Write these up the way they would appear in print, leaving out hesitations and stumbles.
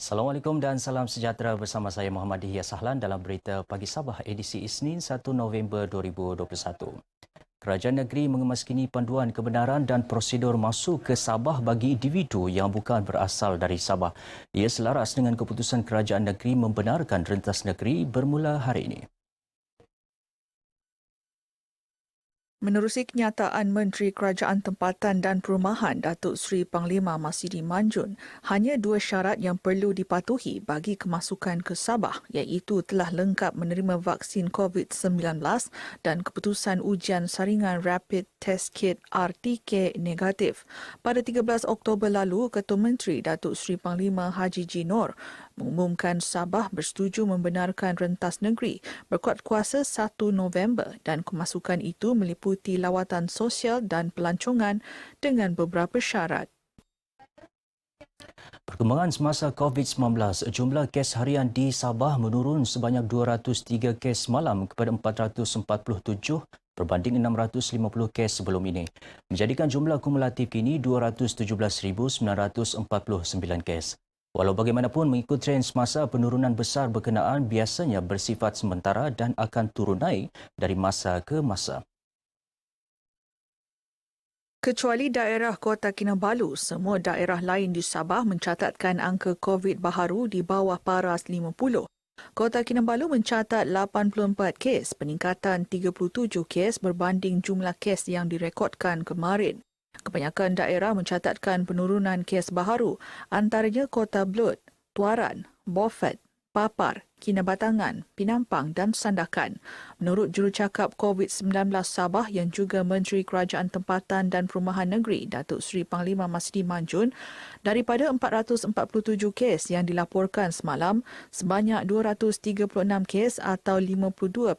Assalamualaikum dan salam sejahtera bersama saya Muhammad Dihya Sahlan dalam berita Pagi Sabah edisi Isnin 1 November 2021. Kerajaan negeri mengemaskini panduan kebenaran dan prosedur masuk ke Sabah bagi individu yang bukan berasal dari Sabah. Ia selaras dengan keputusan kerajaan negeri membenarkan rentas negeri bermula hari ini. Menerusi kenyataan Menteri Kerajaan Tempatan dan Perumahan Datuk Seri Panglima Masidi Manjun, hanya dua syarat yang perlu dipatuhi bagi kemasukan ke Sabah iaitu telah lengkap menerima vaksin COVID-19 dan keputusan ujian saringan Rapid Test Kit RTK negatif. Pada 13 Oktober lalu, Ketua Menteri Datuk Seri Panglima Haji G. Noor mengumumkan Sabah bersetuju membenarkan rentas negeri berkuat kuasa 1 November dan kemasukan itu meliputi lawatan sosial dan pelancongan dengan beberapa syarat. Perkembangan semasa COVID-19, jumlah kes harian di Sabah menurun sebanyak 203 kes semalam kepada 447 berbanding 650 kes sebelum ini, menjadikan jumlah kumulatif kini 217,949 kes. Walau bagaimanapun, mengikut trend semasa, penurunan besar berkenaan biasanya bersifat sementara dan akan turun naik dari masa ke masa. Kecuali daerah Kota Kinabalu, semua daerah lain di Sabah mencatatkan angka COVID baharu di bawah paras 50. Kota Kinabalu mencatat 84 kes, peningkatan 37 kes berbanding jumlah kes yang direkodkan kemarin. Kebanyakan daerah mencatatkan penurunan kes baharu, antaranya Kota Blud, Tuaran, Beaufort, Papar, Kinabatangan, Pinampang dan Sandakan. Menurut jurucakap COVID-19 Sabah yang juga Menteri Kerajaan Tempatan dan Perumahan Negeri Datuk Seri Panglima Masidi Manjun, daripada 447 kes yang dilaporkan semalam, sebanyak 236 kes atau 52.8%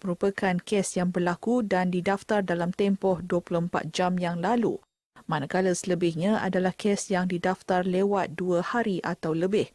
merupakan kes yang berlaku dan didaftar dalam tempoh 24 jam yang lalu. Manakala selebihnya adalah kes yang didaftar lewat 2 hari atau lebih.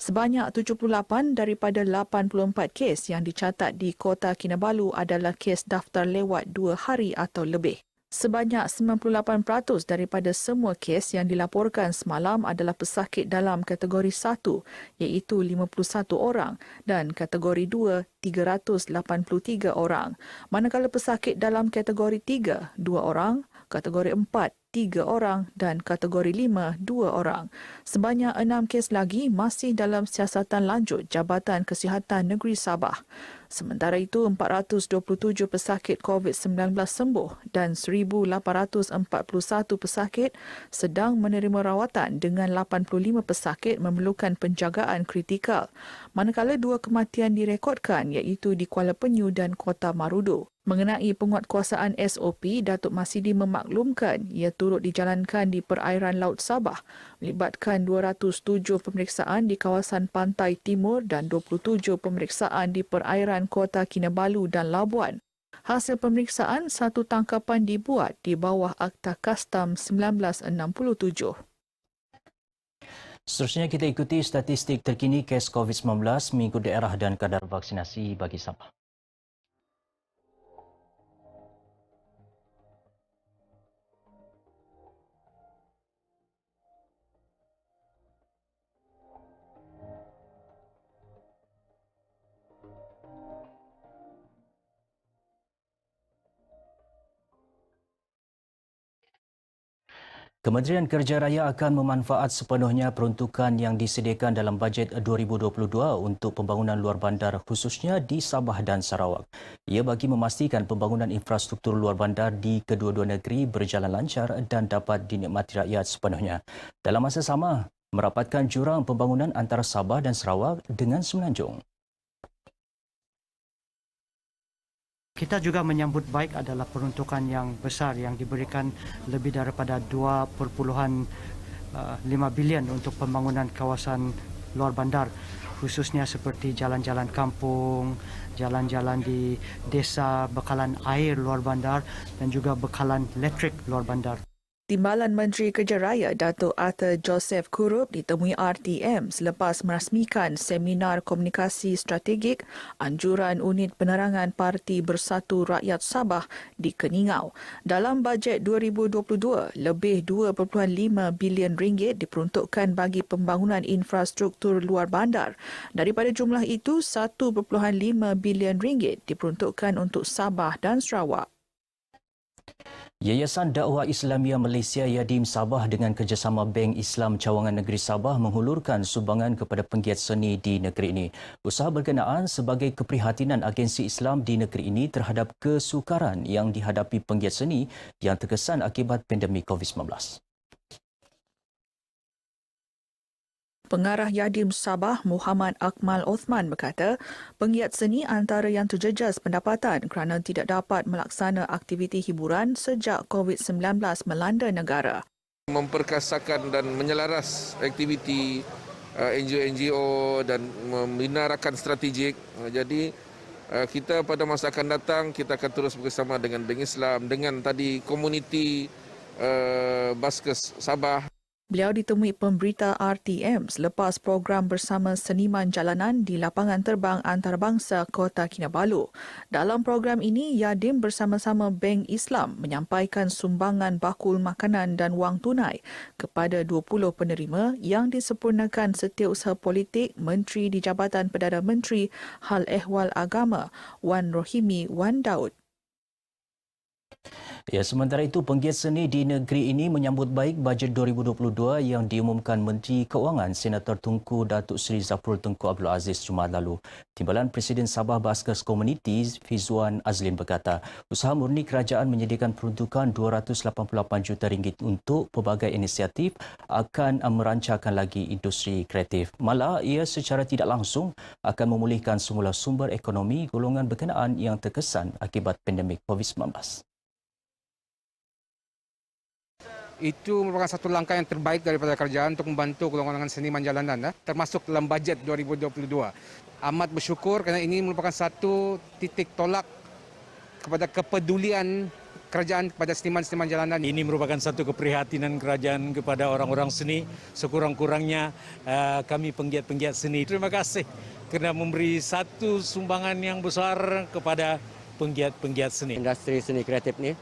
Sebanyak 78 daripada 84 kes yang dicatat di Kota Kinabalu adalah kes daftar lewat 2 hari atau lebih. Sebanyak 98% daripada semua kes yang dilaporkan semalam adalah pesakit dalam kategori 1 iaitu 51 orang dan kategori 2 383 orang. Manakala pesakit dalam kategori 3 2 orang, kategori 4 3 orang dan kategori 5 2 orang. Sebanyak 6 kes lagi masih dalam siasatan lanjut Jabatan Kesihatan Negeri Sabah. Sementara itu, 427 pesakit COVID-19 sembuh dan 1,841 pesakit sedang menerima rawatan dengan 85 pesakit memerlukan penjagaan kritikal. Manakala 2 kematian direkodkan iaitu di Kuala Penyu dan Kota Marudu. Mengenai penguatkuasaan SOP, Datuk Masidi memaklumkan ia turut dijalankan di perairan Laut Sabah melibatkan 207 pemeriksaan di kawasan pantai timur dan 27 pemeriksaan di perairan Kota Kinabalu dan Labuan. Hasil pemeriksaan, 1 tangkapan dibuat di bawah Akta Kastam 1967. Seterusnya kita ikuti statistik terkini kes COVID-19 mengikut daerah dan kadar vaksinasi bagi Sabah. Kementerian Kerja Raya akan memanfaat sepenuhnya peruntukan yang disediakan dalam bajet 2022 untuk pembangunan luar bandar khususnya di Sabah dan Sarawak. Ia bagi memastikan pembangunan infrastruktur luar bandar di kedua-dua negeri berjalan lancar dan dapat dinikmati rakyat sepenuhnya. Dalam masa sama, merapatkan jurang pembangunan antara Sabah dan Sarawak dengan Semenanjung. Kita juga menyambut baik adalah peruntukan yang besar yang diberikan lebih daripada 2.5 bilion untuk pembangunan kawasan luar bandar, khususnya seperti jalan-jalan kampung, jalan-jalan di desa, bekalan air luar bandar dan juga bekalan elektrik luar bandar. Timbalan Menteri Kerja Raya Datuk Arthur Joseph Kurup ditemui RTM selepas merasmikan seminar komunikasi strategik anjuran unit penerangan Parti Bersatu Rakyat Sabah di Keningau. Dalam bajet 2022, lebih 2.5 bilion ringgit diperuntukkan bagi pembangunan infrastruktur luar bandar. Daripada jumlah itu, 1.5 bilion ringgit diperuntukkan untuk Sabah dan Sarawak. Yayasan Dakwah Islamiyah Malaysia Yadim Sabah dengan kerjasama Bank Islam Cawangan Negeri Sabah menghulurkan sumbangan kepada penggiat seni di negeri ini. Usaha berkenaan sebagai keprihatinan agensi Islam di negeri ini terhadap kesukaran yang dihadapi penggiat seni yang terkesan akibat pandemik COVID-19. Pengarah Yadim Sabah Muhammad Akmal Othman berkata, penggiat seni antara yang terjejas pendapatan kerana tidak dapat melaksana aktiviti hiburan sejak COVID-19 melanda negara. Memperkasakan dan menyelaras aktiviti NGO-NGO dan membina rakan strategik. Jadi kita pada masa akan datang kita akan terus bersama dengan Bank Islam, dengan tadi komuniti Baskes Sabah. Beliau ditemui pemberita RTM selepas program bersama seniman jalanan di lapangan terbang antarabangsa Kota Kinabalu. Dalam program ini, Yadim bersama-sama Bank Islam menyampaikan sumbangan bakul makanan dan wang tunai kepada 20 penerima yang disempurnakan Setiausaha Politik Menteri di Jabatan Perdana Menteri Hal Ehwal Agama Wan Rohimi Wan Daud. Ya, sementara itu, penggiat seni di negeri ini menyambut baik bajet 2022 yang diumumkan Menteri Keuangan Senator Tunku Datuk Seri Zafrul Tunku Abdul Aziz Jumaat lalu. Timbalan Presiden Sabah Baskers Community Fizwan Azlin berkata, usaha murni kerajaan menyediakan peruntukan 288 juta ringgit untuk pelbagai inisiatif akan merancangkan lagi industri kreatif. Malah, ia secara tidak langsung akan memulihkan semula sumber ekonomi golongan berkenaan yang terkesan akibat pandemik COVID-19. Itu merupakan satu langkah yang terbaik daripada kerajaan untuk membantu golongan seniman jalanan, termasuk dalam bajet 2022. Amat bersyukur kerana ini merupakan satu titik tolak kepada kepedulian kerajaan kepada seniman-seniman jalanan. Ini merupakan satu keprihatinan kerajaan kepada orang-orang seni. Sekurang-kurangnya kami penggiat-penggiat seni. Terima kasih kerana memberi satu sumbangan yang besar kepada penggiat-penggiat seni. Industri seni kreatif ini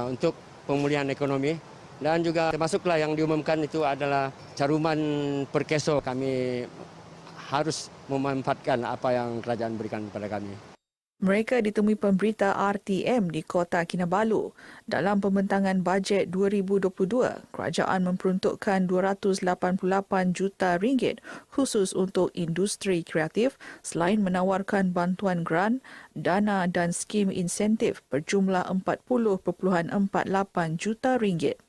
untuk pemulihan ekonomi. Dan juga termasuklah yang diumumkan itu adalah caruman per keso. Kami harus memanfaatkan apa yang kerajaan berikan kepada kami. Mereka ditemui pemberita RTM di Kota Kinabalu. Dalam pembentangan bajet 2022, kerajaan memperuntukkan 288 juta ringgit khusus untuk industri kreatif selain menawarkan bantuan grant, dana dan skim insentif berjumlah 40.48 juta ringgit.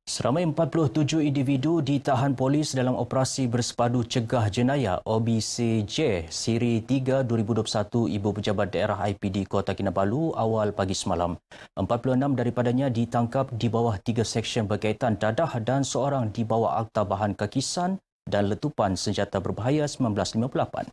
Seramai 47 individu ditahan polis dalam operasi bersepadu cegah jenayah OBCJ Siri 3 2021 Ibu Pejabat Daerah IPD Kota Kinabalu awal pagi semalam. 46 daripadanya ditangkap di bawah 3 seksyen berkaitan dadah dan seorang di bawah Akta Bahan Kakisan dan letupan senjata berbahaya 1958.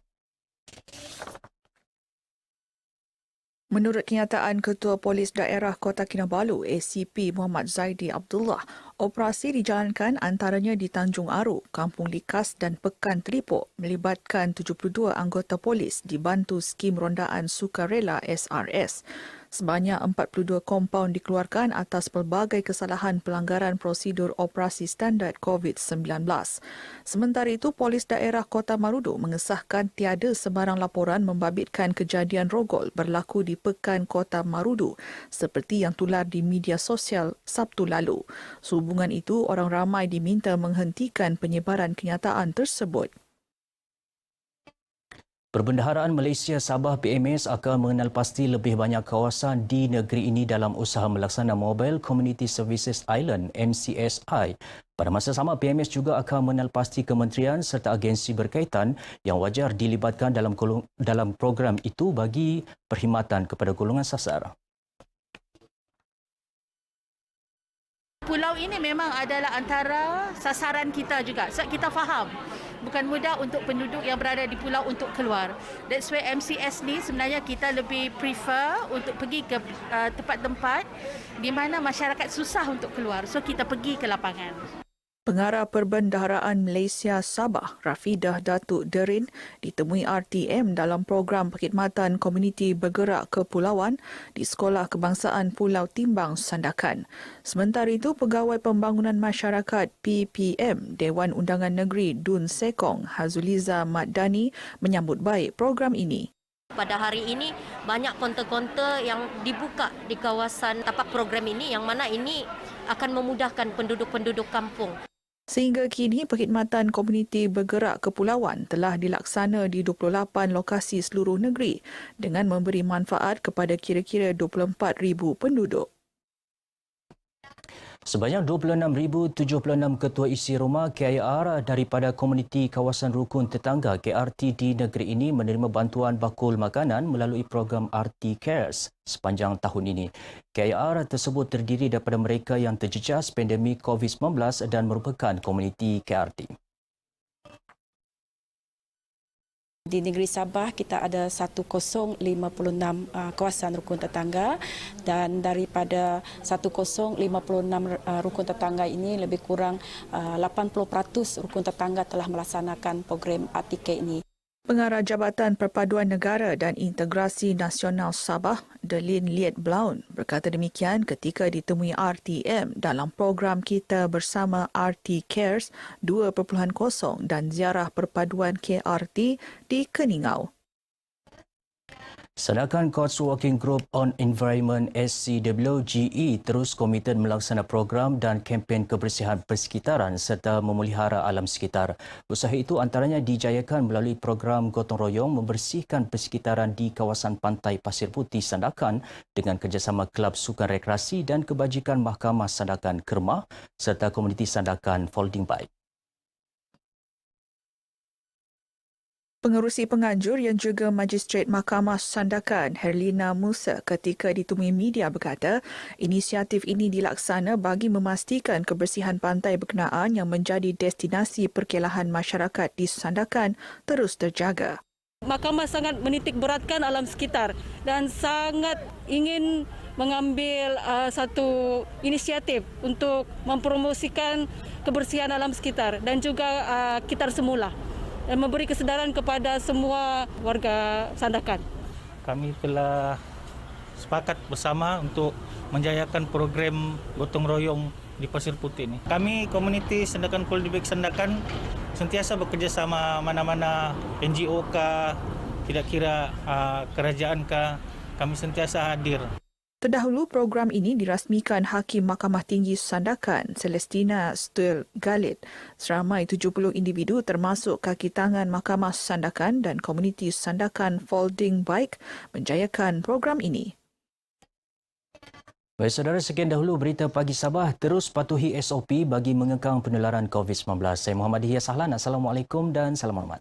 Menurut kenyataan Ketua Polis Daerah Kota Kinabalu, ACP Muhammad Zaidi Abdullah, operasi dijalankan antaranya di Tanjung Aru, Kampung Likas dan Pekan Telipok melibatkan 72 anggota polis dibantu skim rondaan sukarela SRS. Sebanyak 42 kompaun dikeluarkan atas pelbagai kesalahan pelanggaran prosedur operasi standard COVID-19. Sementara itu, Polis Daerah Kota Marudu mengesahkan tiada sebarang laporan membabitkan kejadian rogol berlaku di Pekan Kota Marudu seperti yang tular di media sosial Sabtu lalu. Sehubungan itu, orang ramai diminta menghentikan penyebaran kenyataan tersebut. Perbendaharaan Malaysia Sabah PMS akan mengenal pasti lebih banyak kawasan di negeri ini dalam usaha melaksana Mobile Community Services Island MCSI. Pada masa sama, PMS juga akan mengenal pasti kementerian serta agensi berkaitan yang wajar dilibatkan dalam program itu bagi perkhidmatan kepada golongan sasar. pulau ini memang adalah antara sasaran kita juga. Sebab kita faham bukan mudah untuk penduduk yang berada di pulau untuk keluar. That's why MCS ni sebenarnya kita lebih prefer untuk pergi ke tempat-tempat di mana masyarakat susah untuk keluar. So kita pergi ke lapangan. Pengarah Perbendaharaan Malaysia Sabah, Rafidah Datuk Derin, ditemui RTM dalam program perkhidmatan komuniti bergerak kepulauan di Sekolah Kebangsaan Pulau Timbang, Sandakan. Sementara itu, Pegawai Pembangunan Masyarakat PPM Dewan Undangan Negeri Dun Sekong, Hazuliza Madani menyambut baik program ini. Pada hari ini banyak konter-konter yang dibuka di kawasan tapak program ini yang mana ini akan memudahkan penduduk-penduduk kampung. Sehingga kini, perkhidmatan komuniti bergerak kepulauan telah dilaksana di 28 lokasi seluruh negeri dengan memberi manfaat kepada kira-kira 24,000 penduduk. Sebanyak 26,076 ketua isi rumah KIR daripada komuniti kawasan rukun tetangga KRT di negeri ini menerima bantuan bakul makanan melalui program RT Cares sepanjang tahun ini. KIR tersebut terdiri daripada mereka yang terjejas pandemik COVID-19 dan merupakan komuniti KRT. Di negeri Sabah kita ada 1056 kawasan rukun tetangga dan daripada 1056 rukun tetangga ini lebih kurang 80% rukun tetangga telah melaksanakan program RTK ini. Pengarah Jabatan Perpaduan Negara dan Integrasi Nasional Sabah, Delin Liet Blaun, berkata demikian ketika ditemui RTM dalam program Kita Bersama RT Cares 2.0 dan ziarah perpaduan KRT di Keningau. Sandakan Courts Working Group on Environment SCWGE terus komited melaksana program dan kempen kebersihan persekitaran serta memelihara alam sekitar. Usaha itu antaranya dijayakan melalui program gotong royong membersihkan persekitaran di kawasan pantai Pasir Putih Sandakan dengan kerjasama Kelab Sukan Rekreasi dan Kebajikan Mahkamah Sandakan Kerma serta komuniti Sandakan Folding Bike. Pengerusi penganjur yang juga Magistrat Mahkamah Sandakan, Herlina Musa, ketika ditemui media berkata, inisiatif ini dilaksana bagi memastikan kebersihan pantai berkenaan yang menjadi destinasi perkelahan masyarakat di Sandakan terus terjaga. Mahkamah sangat menitik beratkan alam sekitar dan sangat ingin mengambil satu inisiatif untuk mempromosikan kebersihan alam sekitar dan juga kitar semula. Dan memberi kesedaran kepada semua warga Sandakan. Kami telah sepakat bersama untuk menjayakan program gotong royong di Pasir Putih ini. Kami komuniti Sandakan Folding Sandakan sentiasa bekerjasama mana-mana NGO kah, tidak kira kerajaan kah, kami sentiasa hadir. Terdahulu, program ini dirasmikan Hakim Mahkamah Tinggi Sandakan, Celestina Stuel Galit. Seramai 70 individu termasuk kaki tangan Mahkamah Sandakan dan komuniti Sandakan Folding Bike menjayakan program ini. Baik saudara, sekian dahulu berita pagi Sabah. Terus patuhi SOP bagi mengekang penularan COVID-19. Saya Muhammad Hiyas Ahlan. Assalamualaikum dan salam hormat.